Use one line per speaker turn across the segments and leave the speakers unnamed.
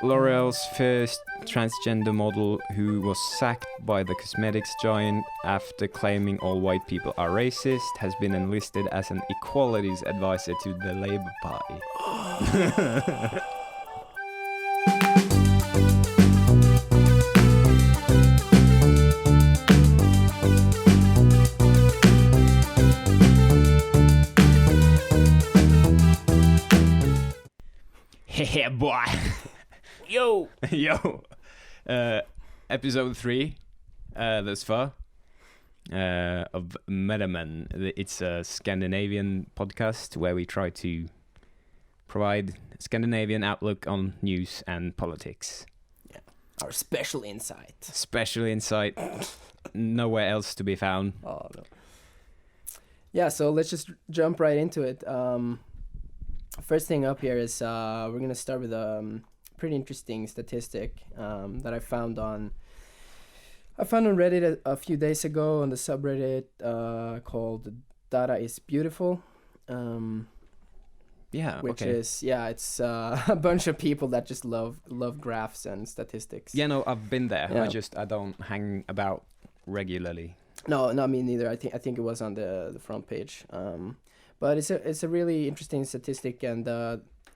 L'Oreal's first transgender model, who was sacked by the cosmetics giant after claiming all white people are racist, has been enlisted as an equalities advisor to the Labour Party. Yeah, boy. Yo. Episode 3 thus far of Metamen. It's a Scandinavian podcast where we try to provide Scandinavian outlook on news and politics.
Yeah, our special insight.
Special insight, nowhere else to be found.
Oh no. Yeah, so let's just jump right into it. First thing up here is we're gonna start with a pretty interesting statistic that I found on Reddit a few days ago on the subreddit called "Data is Beautiful." Which is it's a bunch of people that just love graphs and statistics.
Yeah, no, I've been there.
Yeah.
I don't hang about regularly.
No, not me neither. I think it was on the front page. But it's a really interesting statistic, and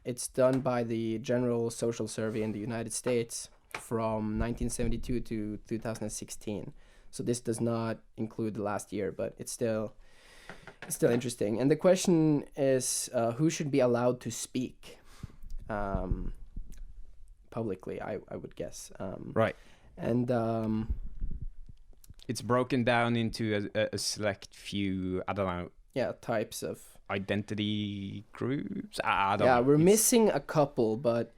it's done by the General Social Survey in the United States from 1972 to 2016. So this does not include the last year, but it's still interesting. And the question is, who should be allowed to speak publicly? I would guess.
Right.
And
it's broken down into a select few. I don't know.
Yeah, types of
identity groups. I don't know.
We're missing a couple, but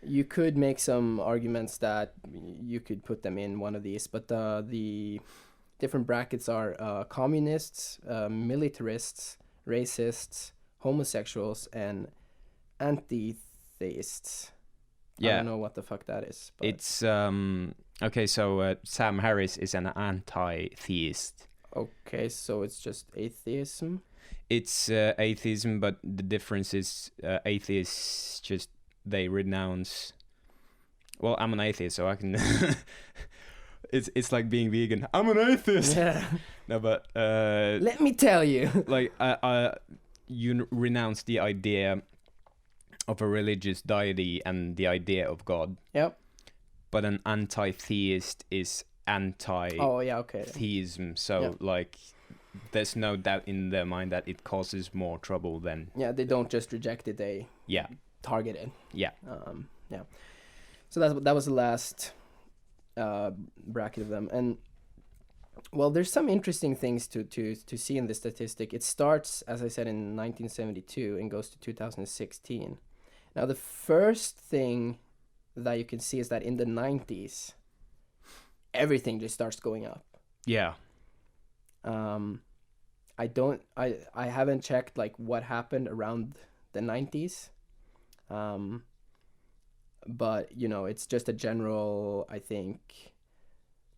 you could make some arguments that you could put them in one of these. But the different brackets are communists, militarists, racists, homosexuals, and anti-theists.
Yeah.
I don't know what the fuck that is. But
It's okay. So Sam Harris is an anti-theist.
Okay, so it's just atheism.
It's atheism, but the difference is atheists just they renounce. Well, I'm an atheist, so I can. It's like being vegan. I'm an atheist.
Yeah.
No, but
let me tell you.
Like you renounce the idea of a religious deity and the idea of God.
Yep.
But an anti-theist is anti.
Oh yeah, okay.
Theism. So
Yeah.
like. There's no doubt in their mind that it causes more trouble than...
Yeah, they don't just reject it, they target it.
Yeah.
So that was the last bracket of them. And, well, there's some interesting things to see in the statistic. It starts, as I said, in 1972 and goes to 2016. Now, the first thing that you can see is that in the 90s, everything just starts going up.
Yeah.
I haven't checked like what happened around the 90s. But you know, it's just a general, I think,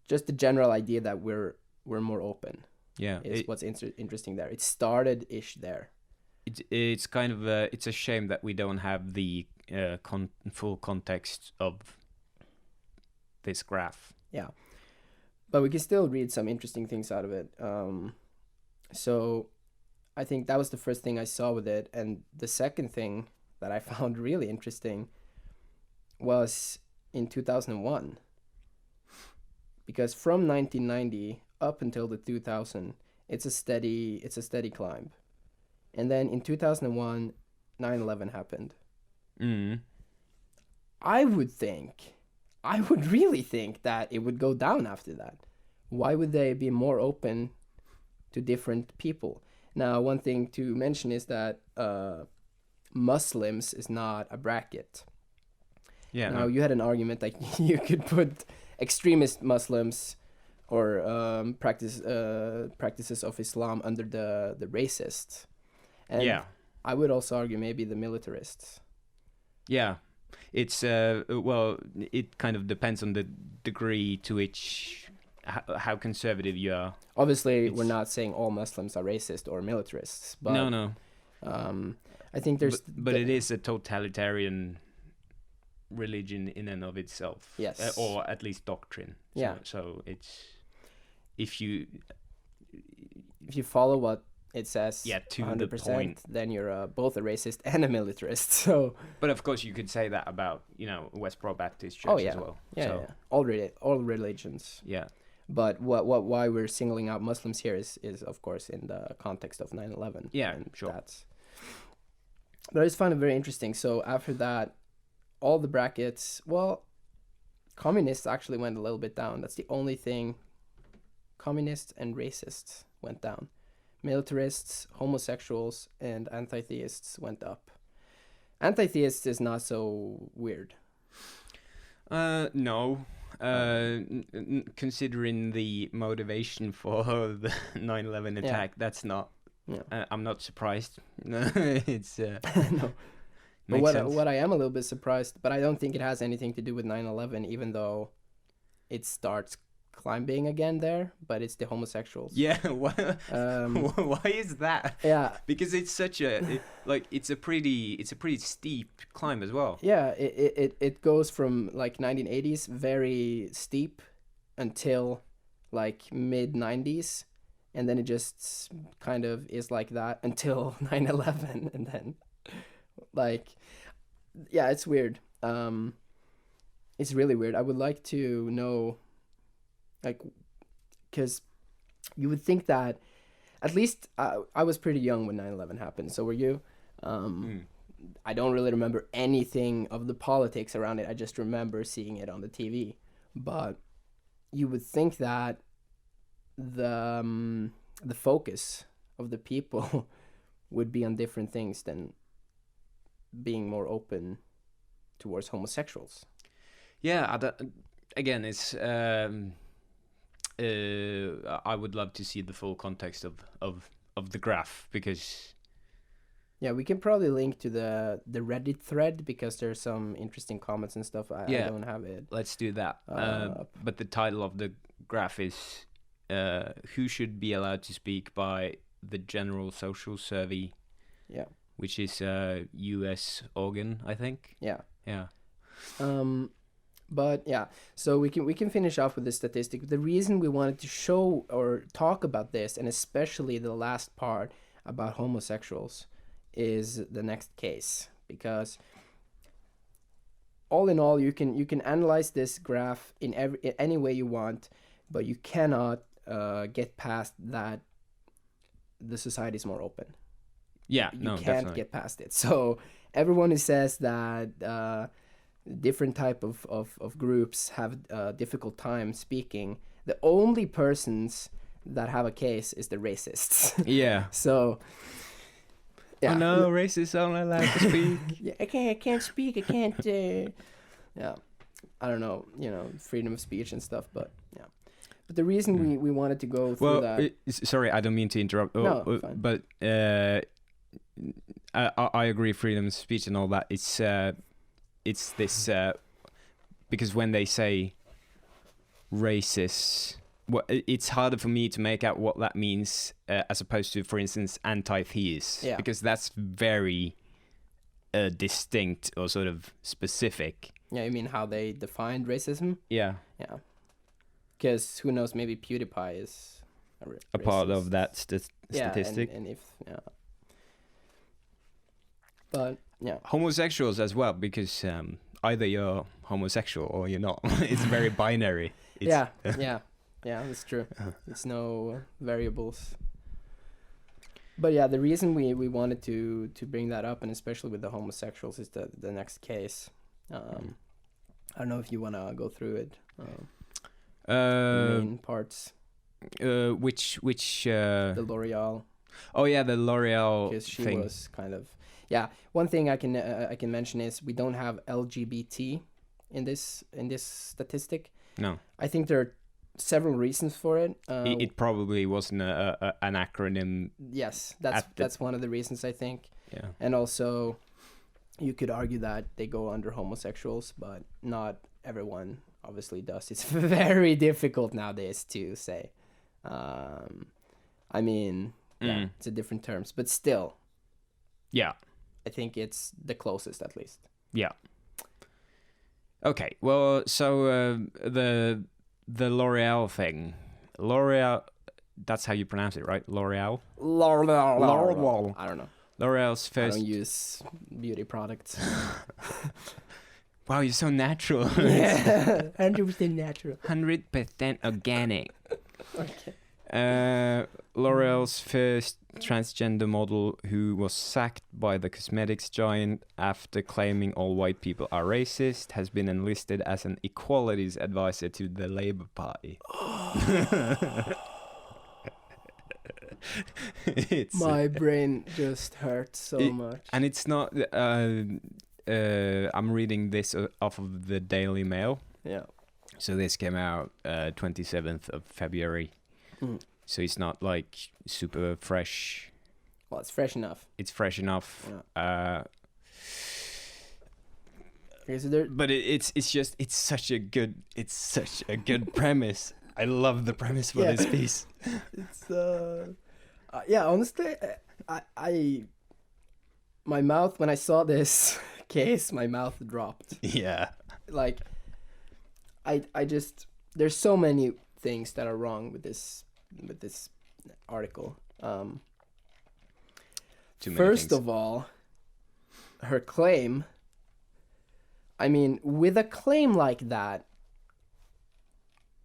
just a general idea that we're more open.
Yeah.
Is what's interesting there. It started-ish there.
It's kind of it's a shame that we don't have the full context of this graph.
Yeah. But we can still read some interesting things out of it. So I think that was the first thing I saw with it. And the second thing that I found really interesting was in 2001. Because from 1990 up until the 2000, it's a steady climb. And then in 2001, 9/11 happened.
Mm.
I would really think that it would go down after that. Why would they be more open to different people? Now, one thing to mention is that Muslims is not a bracket.
Yeah.
Now, you had an argument like you could put extremist Muslims or practices of Islam under the racists. And
yeah.
I would also argue maybe the militarists.
Yeah. It's well, it kind of depends on the degree to which how conservative you are.
Obviously, we're not saying all Muslims are racist or militarists, but
no.
I think there's
but it is a totalitarian religion in and of itself.
Yes.
Or at least doctrine.
Yeah.
So it's if you
follow what it says,
to
100%,
the point,
then you're both a racist and a militarist. So,
but of course you could say that about Westboro Baptist Church as well.
Yeah. All religions.
Yeah.
But why we're singling out Muslims here is of course in the context of 9/11.
Yeah,
and
sure.
But I just find it very interesting. So after that, all the brackets, well, communists actually went a little bit down. That's the only thing. Communists and racists went down. Militarists, homosexuals, and anti-theists went up. Anti-theists is not so weird.
No. Considering the motivation for the 9/11 attack, that's not. Yeah. I'm not surprised. It's
no. But what I am a little bit surprised, but I don't think it has anything to do with 9/11, even though it starts climbing again there, but it's the homosexuals.
Yeah, why is that?
Yeah,
because it's such it's a pretty steep climb as well.
Yeah, it goes from like 1980s very steep until like mid 90s, and then it just kind of is like that until 9/11, and then it's weird. It's really weird. I would like to know, because you would think that, at least I was pretty young when 9/11 happened, so were you. I don't really remember anything of the politics around it. I just remember seeing it on the TV. But you would think that the focus of the people would be on different things than being more open towards homosexuals.
Yeah, again, it's I would love to see the full context of the graph, because
yeah, we can probably link to the Reddit thread, because there's some interesting comments and stuff. I don't have it.
Let's do that. But the title of the graph is who should be allowed to speak by the General Social Survey.
Yeah.
Which is U.S. organ, I think.
Yeah.
Yeah.
But yeah, so we can finish off with this statistic. The reason we wanted to show or talk about this, and especially the last part about homosexuals, is the next case, because all in all, you can analyze this graph in any way you want, but you cannot get past that the society is more open.
Yeah,
you can't
definitely
get past it. So everyone who says that different type of groups have a difficult time speaking, the only persons that have a case is the racists.
Yeah.
So yeah.
Oh no, racists aren't allowed to speak.
Yeah, I can't speak. I can't. Yeah, I don't know. Freedom of speech and stuff. But yeah. But the reason we wanted to go through that.
Sorry, I don't mean to interrupt.
No, fine.
But I agree, freedom of speech and all that. It's this because when they say racist, it's harder for me to make out what that means as opposed to, for instance, anti-theist.
Yeah.
Because that's very distinct or sort of specific.
Yeah, you mean how they defined racism?
Yeah.
Yeah. Because who knows, maybe PewDiePie is
a part of that statistic.
And if but yeah,
homosexuals as well, because either you're homosexual or you're not. It's very binary.
Yeah, that's true. It's no variables. But yeah, the reason we wanted to bring that up, and especially with the homosexuals, is the next case. I don't know if you want to go through it. The main parts.
Which
the L'Oreal.
Oh yeah, the L'Oreal
Because she
thing.
was kind of. Yeah, one thing I can mention is we don't have LGBT in this statistic.
No,
I think there are several reasons for it.
It probably wasn't an acronym.
Yes, that's one of the reasons, I think.
Yeah,
and also you could argue that they go under homosexuals, but not everyone obviously does. It's very difficult nowadays to say. I mean, yeah, it's a different terms, but still.
Yeah.
I think it's the closest, at least.
Yeah. Okay, well, so the L'Oreal thing. L'Oreal, that's how you pronounce it, right? L'Oreal?
L'Oreal. I don't know.
L'Oreal's
I
first...
don't use beauty products.
Wow, you're so natural.
Yeah, 100% natural.
100% organic.
Okay.
L'Oreal's first transgender model who was sacked by the cosmetics giant after claiming all white people are racist has been enlisted as an equalities advisor to the Labour Party.
My brain just hurts so much.
And it's not... I'm reading this off of the Daily Mail.
Yeah.
So this came out 27th of February.
Mm.
So it's not like super fresh.
Well, it's fresh enough.
It's fresh enough.
Yeah. Okay, so there...
But it's such a good premise. I love the premise for this piece.
It's yeah, honestly, I my mouth, when I saw this case, my mouth dropped.
Yeah.
Like, I just, there's so many things that are wrong with this article. First of all, her claim, I mean, with a claim like that,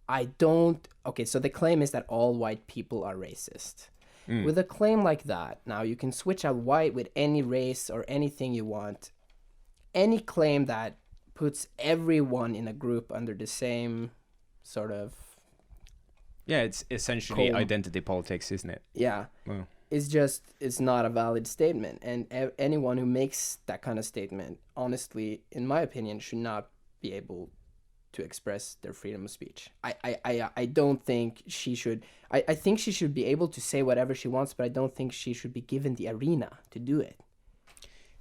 okay, so the claim is that all white people are racist. With a claim like that, now you can switch out white with any race or anything you want. Any claim that puts everyone in a group under the same sort of...
Yeah, it's essentially identity politics, isn't it?
Yeah.
Well.
It's not a valid statement. And anyone who makes that kind of statement, honestly, in my opinion, should not be able to express their freedom of speech. I don't think she should... I think she should be able to say whatever she wants, but I don't think she should be given the arena to do it.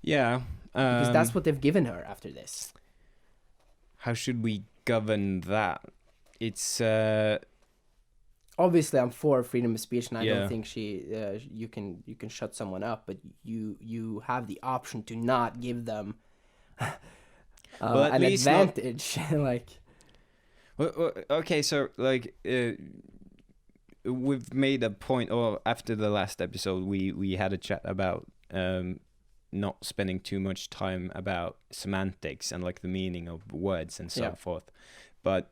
Yeah.
Because that's what they've given her after this.
How should we govern that? It's...
Obviously, I'm for freedom of speech, and I don't think you can shut someone up, but you have the option to not give them an advantage. Like...
Well, okay, so like we've made a point, or after the last episode, we had a chat about not spending too much time about semantics and like the meaning of words and so forth. But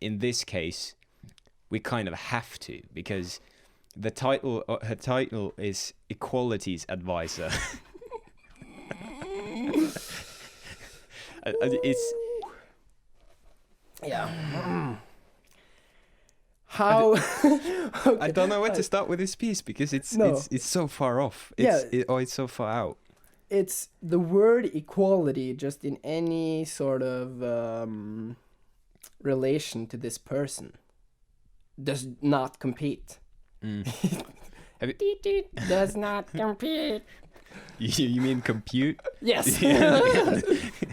in this case, we kind of have to, because her title is Equalities Advisor. It's...
Yeah. How?
Okay. I don't know where to start with this piece, because it's so far off. It's so far out.
It's the word equality, just in any sort of relation to this person, does not compete. Does not compete.
You mean compute?
Yes.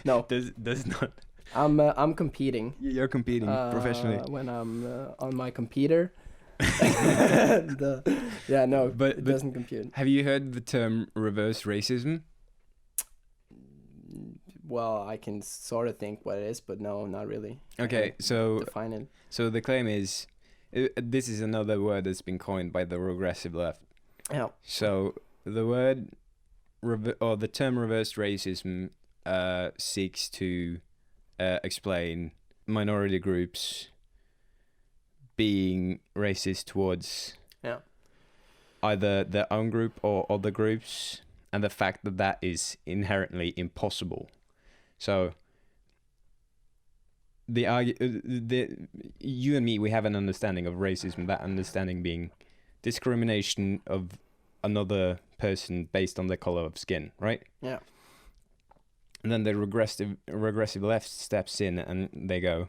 No.
Does not.
I'm competing.
You're competing professionally
when I'm on my computer. But it doesn't compute.
Have you heard the term reverse racism?
Well, I can sort of think what it is, but no, not really.
Okay, so
define it.
So the claim is, this is another word that's been coined by the regressive left.
Yeah.
So the word or the term reverse racism seeks to explain minority groups being racist towards either their own group or other groups, and the fact that that is inherently impossible. So you and me, we have an understanding of racism, that understanding being discrimination of another person based on their color of skin, right?
Yeah.
And then the regressive left steps in and they go,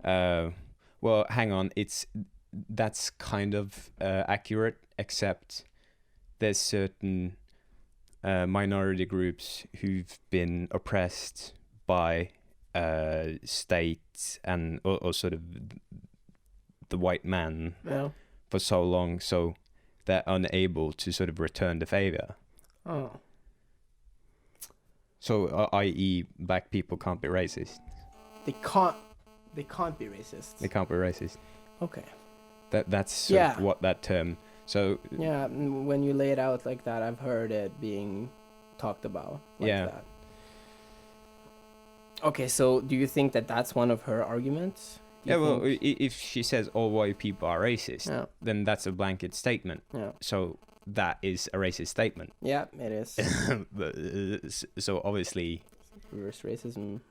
well, hang on, that's kind of accurate, except there's certain minority groups who've been oppressed by state and or sort of the white man for so long, so they're unable to sort of return the favor.
Oh.
So, i.e., black people can't be racist.
they can't be racist.
They can't be racist.
Okay.
That's sort of
Yeah.
what that term. So
Yeah, when you lay it out like that, I've heard it being talked about like
Yeah.
that. Okay, so do you think that that's one of her arguments? Do you
yeah, well,
think-
if she says all white people are racist,
Yeah,
then that's a blanket statement.
yeah,
So that is a racist statement.
yeah, it is.
So obviously
Reverse racism.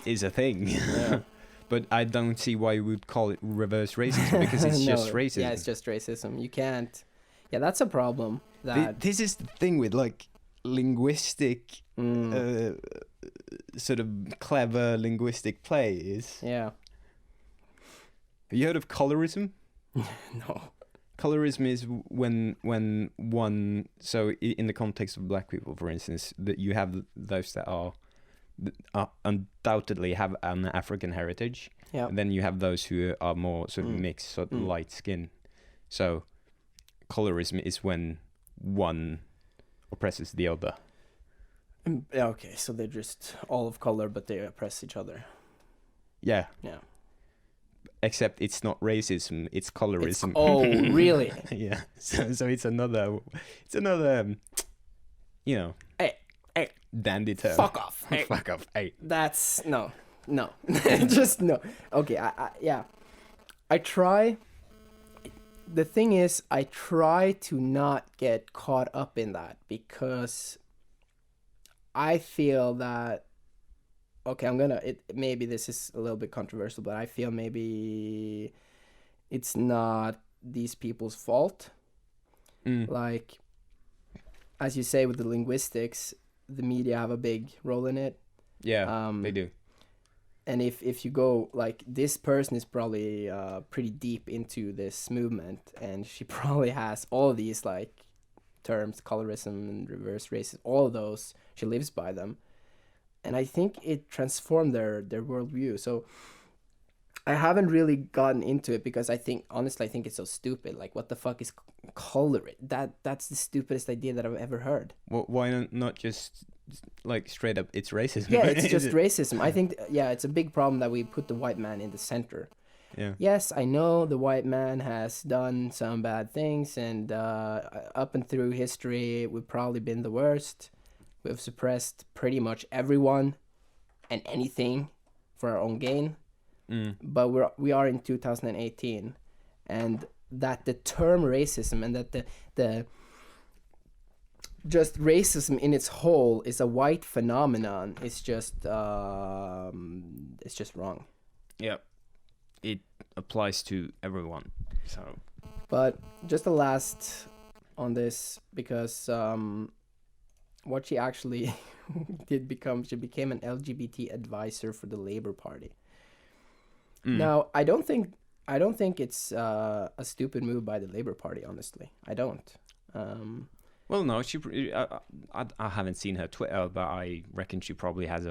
is a thing.
Yeah.
But I don't see why we would call it reverse racism because it's just
No,
racism.
Yeah, it's just racism. You can't. Yeah, that's a problem. That
This is the thing with like linguistic,
mm,
sort of clever linguistic plays.
yeah.
Have you heard of colorism?
No.
Colorism is when one, so in the context of black people, for instance, that you have those that are undoubtedly have an African heritage,
Yeah.
and then you have those who are more sort of mixed, sort of light skin. So colorism is when one oppresses the other.
Yeah, okay, so they're just all of color, but they oppress each other.
Yeah.
Yeah.
Except it's not racism, it's colorism.
Oh, really?
Yeah. So it's another you know,
Hey,
dandy term.
fuck off. Hey,
Fuck off. Hey.
that's no, just no. Okay, yeah. I try. The thing is, I try to not get caught up in that because I feel that. Okay, maybe this is a little bit controversial, but I feel maybe it's not these people's fault. Like, as you say with the linguistics, the media have a big role in it.
Yeah, they do.
And if you go, like, this person is probably pretty deep into this movement, and she probably has all these, like, terms, colorism and reverse racism, all of those, she lives by them. And I think it transformed their worldview. So I haven't really gotten into it because honestly, I think it's so stupid. Like, what the fuck is color? That's the stupidest idea that I've ever heard.
Well, why not just like straight up? It's racism.
Yeah, it's just racism. I think, it's a big problem that we put the white man in the center.
Yeah.
Yes, I know the white man has done some bad things, and up and through history, we've probably been the worst. We've suppressed pretty much everyone and anything for our own gain. But we are in 2018, and that the term racism and that the just racism in its whole is a white phenomenon. It's just wrong.
Yeah. It applies to everyone. So.
But just the last on this, because what she actually she became an LGBT advisor for the Labour Party. Now, I don't think it's a stupid move by the Labour Party, honestly. I don't.
Well, no, I haven't seen her Twitter, but I reckon she probably has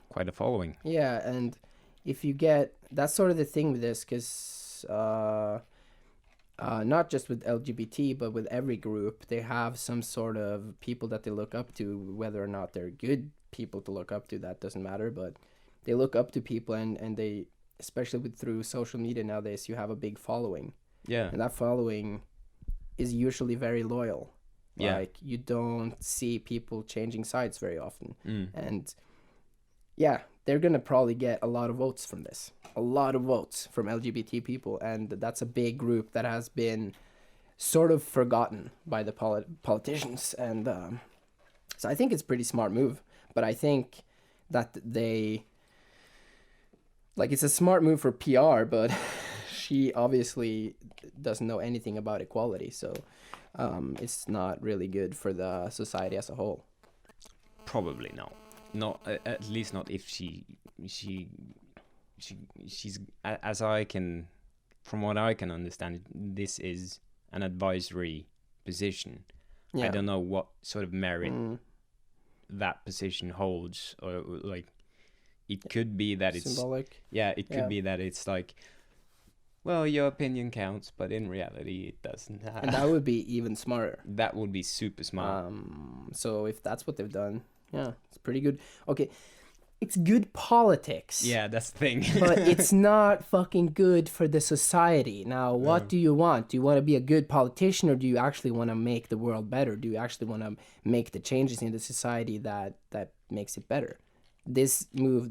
quite a following.
Yeah, and if you get, that's sort of the thing with this, because not just with LGBT, but with every group, they have some sort of people that they look up to. Whether or not they're good people to look up to, that doesn't matter, but they look up to people, and they, especially through social media nowadays, you have a big following.
Yeah.
And that following is usually very loyal.
Yeah.
Like, you don't see people changing sides very often. And yeah, they're going to probably get a lot of votes from this. A lot of votes from LGBT people. And that's a big group that has been sort of forgotten by the politicians. And so I think it's a pretty smart move. But I think that it's a smart move for PR, but she obviously doesn't know anything about equality. So it's not really good for the society as a whole.
Probably no. Not at least not if she's from what I can understand, this is an advisory position.
Yeah.
I don't know what sort of merit that position holds, or like it could be that it's
symbolic.
Yeah, it could be that it's like, well, your opinion counts, but in reality it doesn't.
And that would be even smarter.
That would be super smart.
So if that's what they've done, yeah, it's pretty good. Okay, it's good politics.
Yeah, that's the thing.
But it's not fucking good for the society. Now, what do you want? Do you want to be a good politician, or do you actually want to make the world better? Do you actually want to make the changes in the society that makes it better? This move,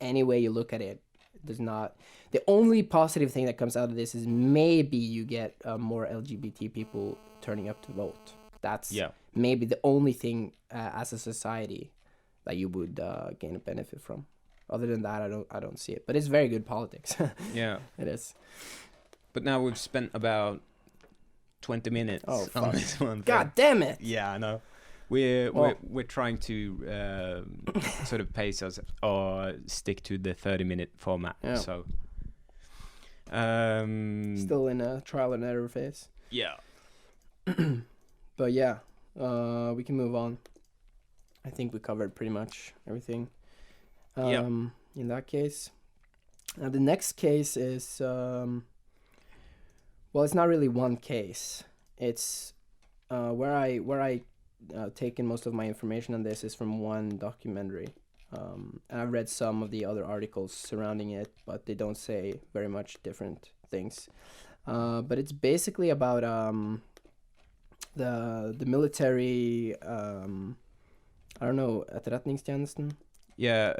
any way you look at it, does not. The only positive thing that comes out of this is maybe you get more LGBT people turning up to vote. That's maybe the only thing as a society that you would gain a benefit from. Other than that, I don't see it. But it's very good politics.
Yeah,
it is.
But now we've spent about 20 minutes on this one.
God damn it!
Yeah, I know. We're trying to sort of pace us or stick to the 30-minute format. Yeah. So
still in a trial and error phase.
Yeah.
But yeah, we can move on. I think we covered pretty much everything. In that case, the next case is well, it's not really one case. It's where I taken most of my information on this is from one documentary, and I've read some of the other articles surrounding it, but they don't say very much different things. But it's basically about the military. I don't know, etterretningstjenesten.
Yeah,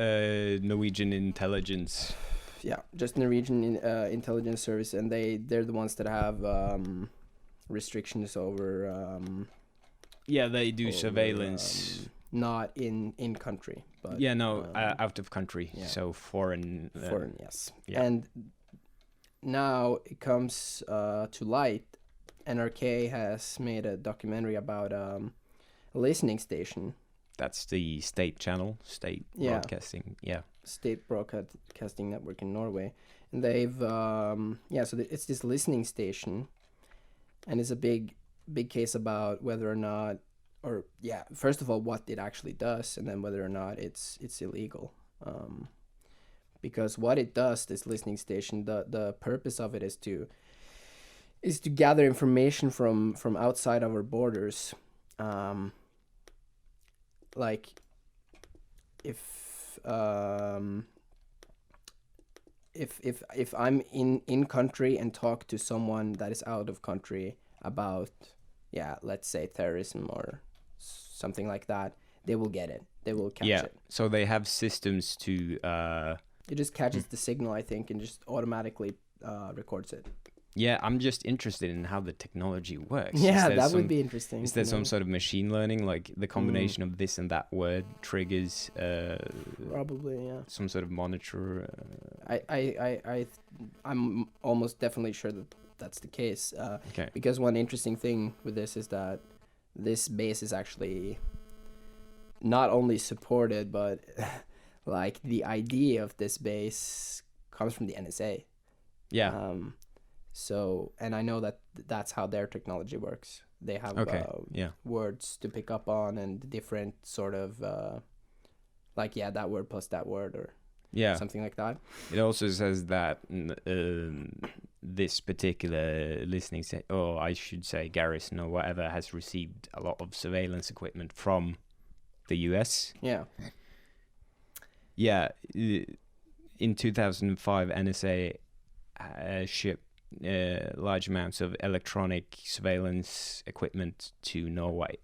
Norwegian intelligence.
Yeah, just Norwegian intelligence service, and they're the ones that have restrictions over.
Yeah, they do surveillance.
Not in country, but
out of country. Yeah. So foreign.
Foreign, yes. Yeah. And now it comes to light. NRK has made a documentary about a listening station. That's
the state channel, state broadcasting. Yeah.
State broadcasting network in Norway, and they've so it's this listening station, and it's a big case about whether or not, first of all, what it actually does, and then whether or not it's illegal. Because what it does, this listening station, the purpose of it is to gather information from outside our borders. Like if I'm in country and talk to someone that is out of country about, let's say terrorism or something like that, they will get it. They will catch it.
So they have systems to...
It just catches the signal, I think, and just automatically records it.
Yeah, I'm just interested in how the technology works.
Yeah, that would be interesting.
Is there some sort of machine learning, like the combination of this and that word triggers?
Probably, yeah.
Some sort of monitor.
I'm almost definitely sure that that's the case.
Okay.
Because one interesting thing with this is that this base is actually not only supported, but like the idea of this base comes from the NSA.
Yeah.
So, and I know that that's how their technology works. They have words to pick up on and different sort of that word plus that word or something like that.
It also says that this particular listening or I should say garrison or whatever has received a lot of surveillance equipment from the US.
Yeah.
Yeah. In 2005, NSA shipped large amounts of electronic surveillance equipment to Norway.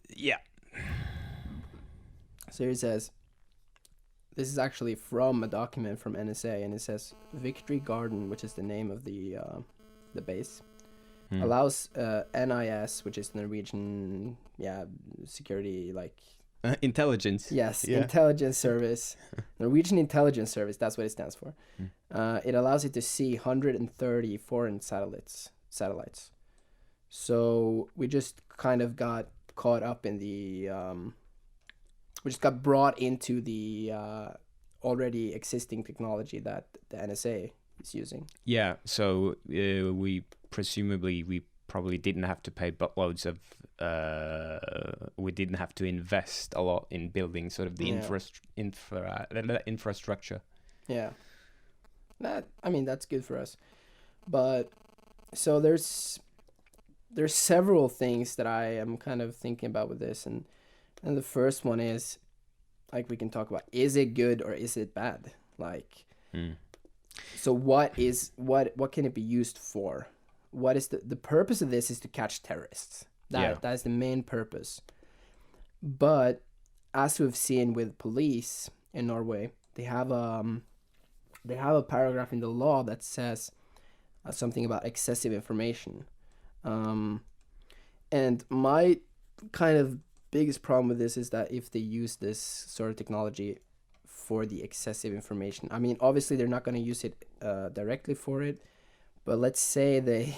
Yeah.
So it says, this is actually from a document from NSA, and it says Victory Garden, which is the name of the base, allows NIS, which is Norwegian security
intelligence.
Yes, intelligence service. Norwegian intelligence service, that's what it stands for. It allows it to see 130 foreign satellites. So we just kind of got caught up in the... we just got brought into the already existing technology that the NSA is using.
Yeah, so we probably didn't have to pay buttloads of... we didn't have to invest a lot in building sort of the infrastructure.
Yeah. That's good for us. But so there's several things that I am kind of thinking about with this, and the first one is like we can talk about, is it good or is it bad? Like,
Mm.
so what can it be used for? What is the purpose of this is to catch terrorists. That is the main purpose. But as we've seen with police in Norway, they have a paragraph in the law that says something about excessive information. And my kind of biggest problem with this is that if they use this sort of technology for the excessive information, I mean, obviously they're not going to use it directly for it, but let's say they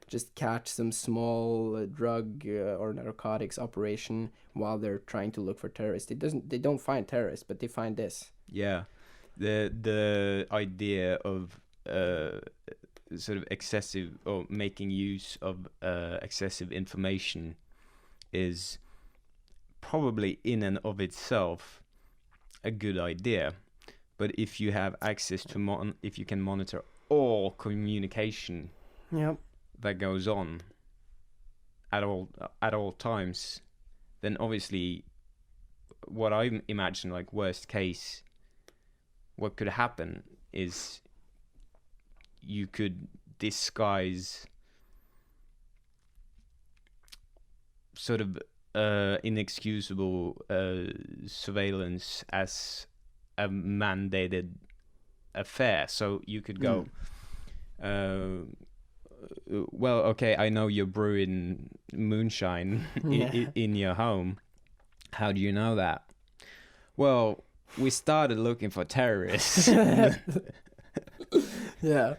just catch some small drug or narcotics operation while they're trying to look for terrorists. They don't find terrorists, but they find this.
Yeah, the idea of sort of excessive or making use of excessive information is probably in and of itself a good idea, but if you have access to if you can monitor all communication that goes on at all times, then obviously what I imagine, like worst case, what could happen is you could disguise sort of inexcusable surveillance as a mandated affair. So you could go, well, okay, I know you're brewing moonshine in your home. How do you know that? Well, we started looking for terrorists.
Yeah,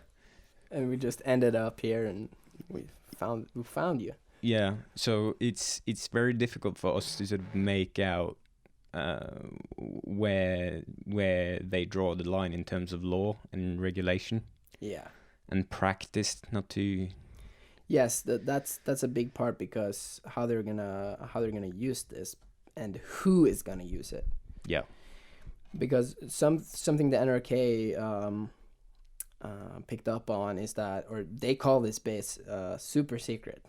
and we just ended up here, and we found you.
Yeah, so it's very difficult for us to sort of make out where they draw the line in terms of law and regulation.
Yeah.
And practice, not to.
Yes, that's a big part, because how they're gonna use this and who is gonna use it.
Yeah. Because
something the NRK picked up on is that, or they call this base super secret.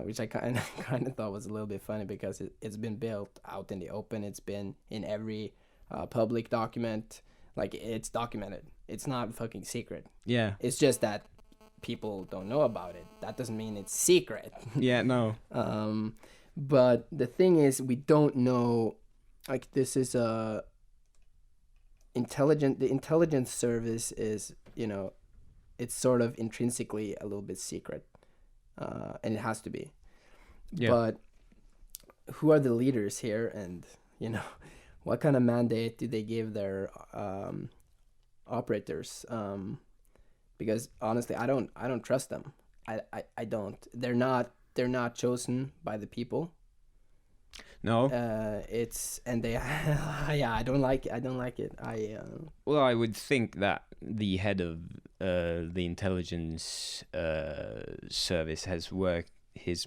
Which I kind of thought was a little bit funny, because it's been built out in the open. It's been in every public document. Like, it's documented. It's not fucking secret.
Yeah.
It's just that people don't know about it. That doesn't mean it's secret.
Yeah, no.
But the thing is, we don't know. Like, this is the intelligence service is, it's sort of intrinsically a little bit secret. And it has to be. Yeah. But who are the leaders here, and what kind of mandate do they give their operators? Because honestly, I don't trust them. I don't. They're not chosen by the people.
No.
They yeah, I don't like it.
Well, I would think that the head of the intelligence service has worked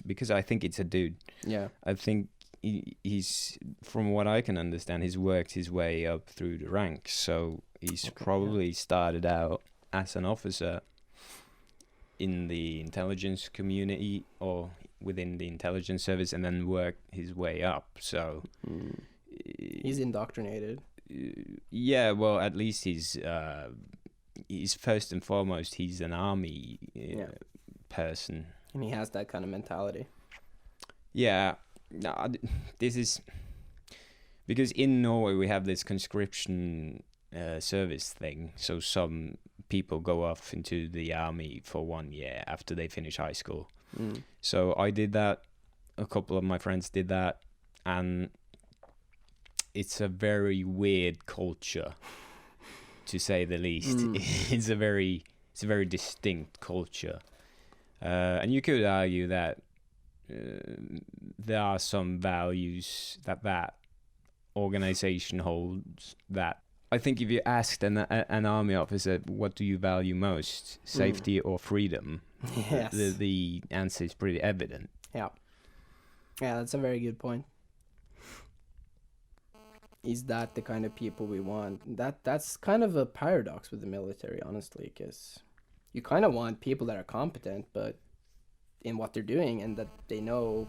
because I think it's a dude.
Yeah.
I think he's, from what I can understand, he's worked his way up through the ranks. So he's probably started out as an officer in the intelligence community or within the intelligence service, and then worked his way up. So
he's indoctrinated.
Yeah, well, at least he's first and foremost, he's an army person,
and he has that kind of mentality.
Yeah, no, this is because in Norway we have this conscription service thing. So some people go off into the army for 1 year after they finish high school. So I did that. A couple of my friends did that, and it's a very weird culture, to say the least. It's a very distinct culture, and you could argue that there are some values that organization holds that. I think if you asked an army officer, what do you value most, safety or freedom?
Yes.
The answer is pretty evident.
Yeah, that's a very good point. Is that the kind of people we want? That's kind of a paradox with the military, honestly, because you kind of want people that are competent, but in what they're doing, and that they know.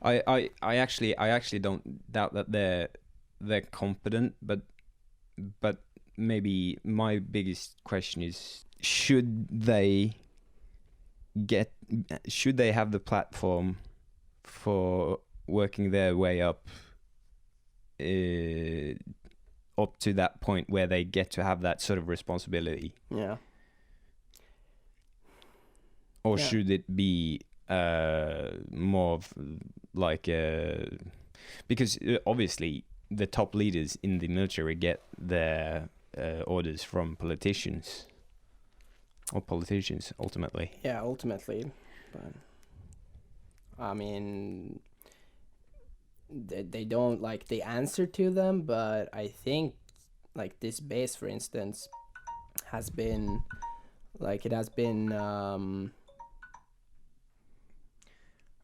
I actually don't doubt that they're competent, but maybe my biggest question is, should they have the platform for working their way up to that point where they get to have that sort of responsibility?
Yeah.
Or should it be more of like because obviously the top leaders in the military get their orders from politicians ultimately.
Yeah, ultimately, but I mean, they don't like they answer to them, but I think like this base, for instance, has been like it has been.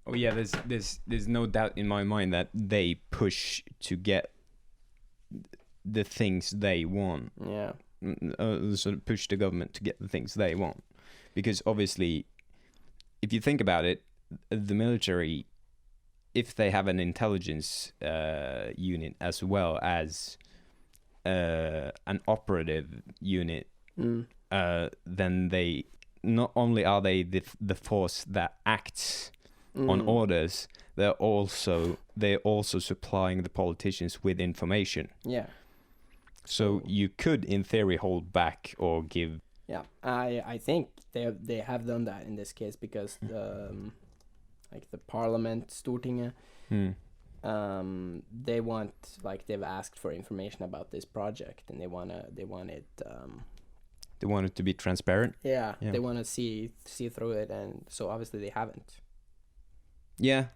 Oh yeah, there's no doubt in my mind that they push to get the things they want.
Yeah.
Sort of push the government to get the things they want, because obviously, if you think about it, the military, if they have an intelligence unit as well as an operative unit, then they not only are they the force that acts on orders, they're also supplying the politicians with information.
Yeah.
So you could, in theory, hold back or give.
Yeah, I think they have done that in this case because like the Parliament, Stortinget, they want like they've asked for information about this project and they want it. They want it
to be transparent.
Yeah. They want to see through it, and so obviously they haven't.
Yeah.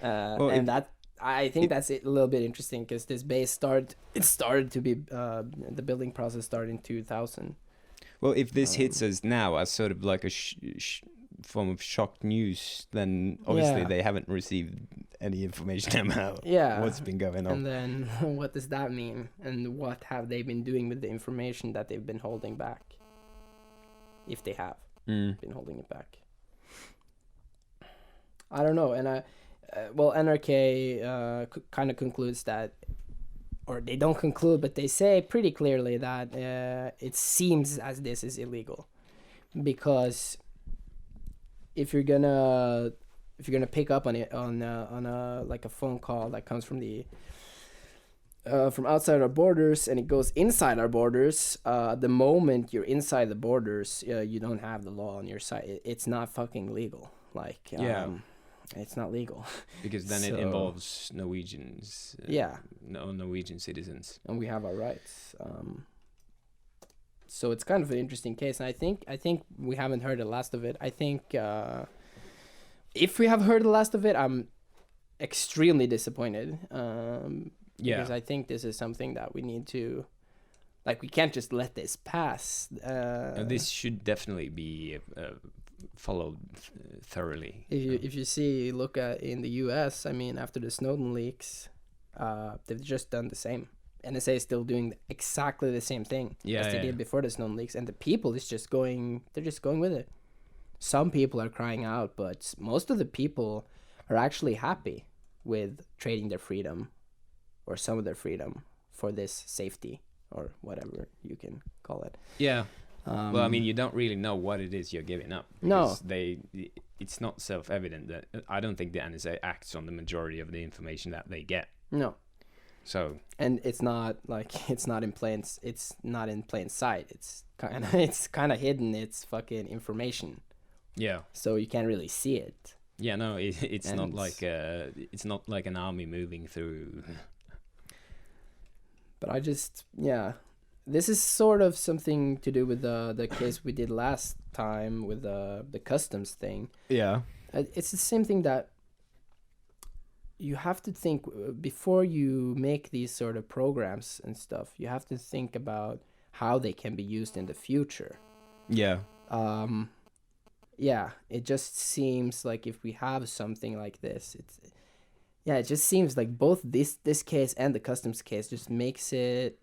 And that I think that's a little bit interesting because this base started to be the building process started in 2000.
Well, if this hits us now as sort of like a form of shocked news, then obviously they haven't received any information about what's been going on.
And then what does that mean? And what have they been doing with the information that they've been holding back? If they have been holding it back. I don't know. And NRK kind of concludes that, or they don't conclude, but they say pretty clearly that it seems as this is illegal, because if you're gonna pick up on it on a like a phone call that comes from the from outside our borders and it goes inside our borders, the moment you're inside the borders, you don't have the law on your side. It's not fucking legal. Like it's not legal.
Because then it involves Norwegians. Norwegian citizens.
And we have our rights. So it's kind of an interesting case. And I think we haven't heard the last of it. I think if we have heard the last of it, I'm extremely disappointed. Because I think this is something that we need to... Like, we can't just let this pass.
This should definitely be... followed thoroughly.
If you look at in the US, I mean, after the Snowden leaks, they've just done the same. NSA is still doing exactly the same thing as they did before the Snowden leaks, and the people they're just going with it. Some people are crying out, but most of the people are actually happy with trading their freedom, or some of their freedom, for this safety, or whatever you can call it.
Yeah. Well, I mean, you don't really know what it is you're giving up.
No.
It's not self-evident that... I don't think the NSA acts on the majority of the information that they get.
No.
So...
And it's not in plain sight. It's kind of hidden. It's fucking information. Yeah. So you can't really see it.
Yeah, no, it's not like an army moving through.
But I just... Yeah. This is sort of something to do with the case we did last time with the customs thing. Yeah. It's the same thing that you have to think before you make these sort of programs and stuff. You have to think about how they can be used in the future. Yeah. Yeah, it just seems like if we have something like this, it just seems like both this case and the customs case just makes it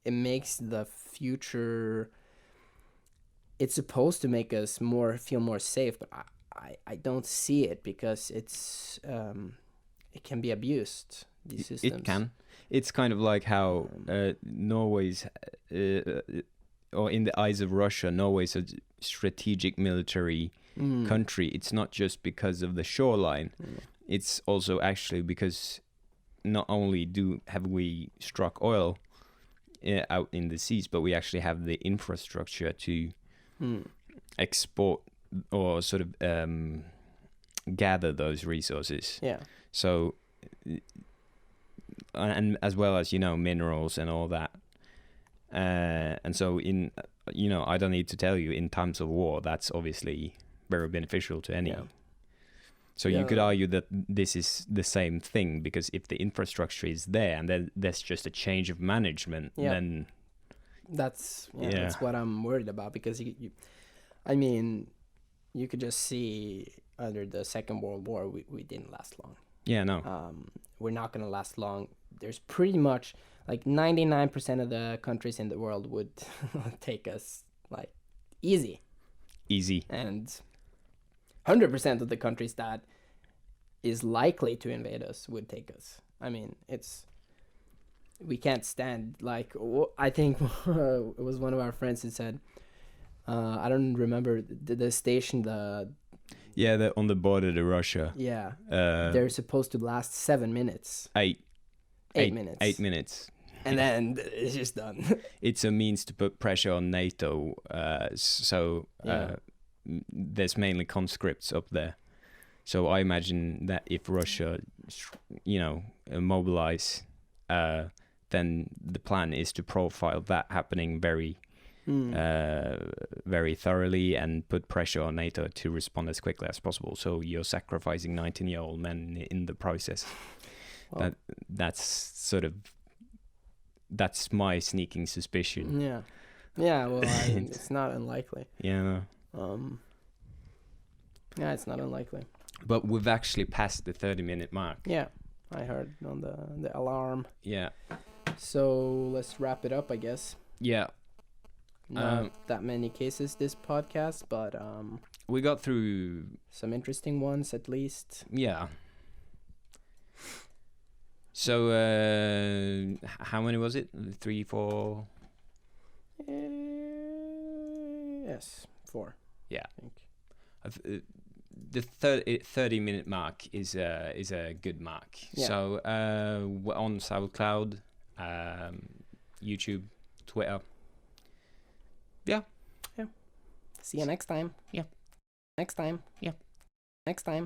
the future... It's supposed to make us feel more safe, but I don't see it, because it's it can be abused. These systems.
It can. It's kind of like how Norway's, or in the eyes of Russia, Norway's a strategic military country. It's not just because of the shoreline. It's also actually because not only have we struck oil out in the seas, but we actually have the infrastructure to export or sort of gather those resources.
Yeah.
So, and as well as, minerals and all that. And so I don't need to tell you, in times of war, that's obviously very beneficial to any.
Yeah.
So you could argue that this is the same thing, because if the infrastructure is there and then there's just a change of management, then
that's what I'm worried about, because you could just see under the Second World War we didn't last long.
Yeah, no.
We're not going to last long. There's pretty much like 99% of the countries in the world would take us like easy. And 100% of the countries that is likely to invade us would take us. I mean, we can't stand, like, I think it was one of our friends who said, I don't remember the station,
they're on the border to Russia.
Yeah. They're supposed to last 7 minutes.
8
minutes.
8 minutes.
And then it's just done.
It's a means to put pressure on NATO. There's mainly conscripts up there. So I imagine that if Russia, mobilize, then the plan is to profile that happening very thoroughly and put pressure on NATO to respond as quickly as possible. So you're sacrificing 19-year-old men in the process. Well, that's my sneaking suspicion.
Yeah. Well, it's not unlikely.
Yeah.
Yeah, it's not unlikely.
But we've actually passed the 30-minute mark.
Yeah, I heard on the alarm.
Yeah.
So let's wrap it up, I guess.
Yeah.
Not that many cases this podcast, but
we got through
some interesting ones at least.
Yeah. So how many was it? 3, 4?
Yes, 4.
Yeah.
I think.
The 30-minute mark is a good mark. Yeah. So we're on SoundCloud, YouTube, Twitter. Yeah.
See you next time.
Yeah.
Next time.
Yeah.
Next time.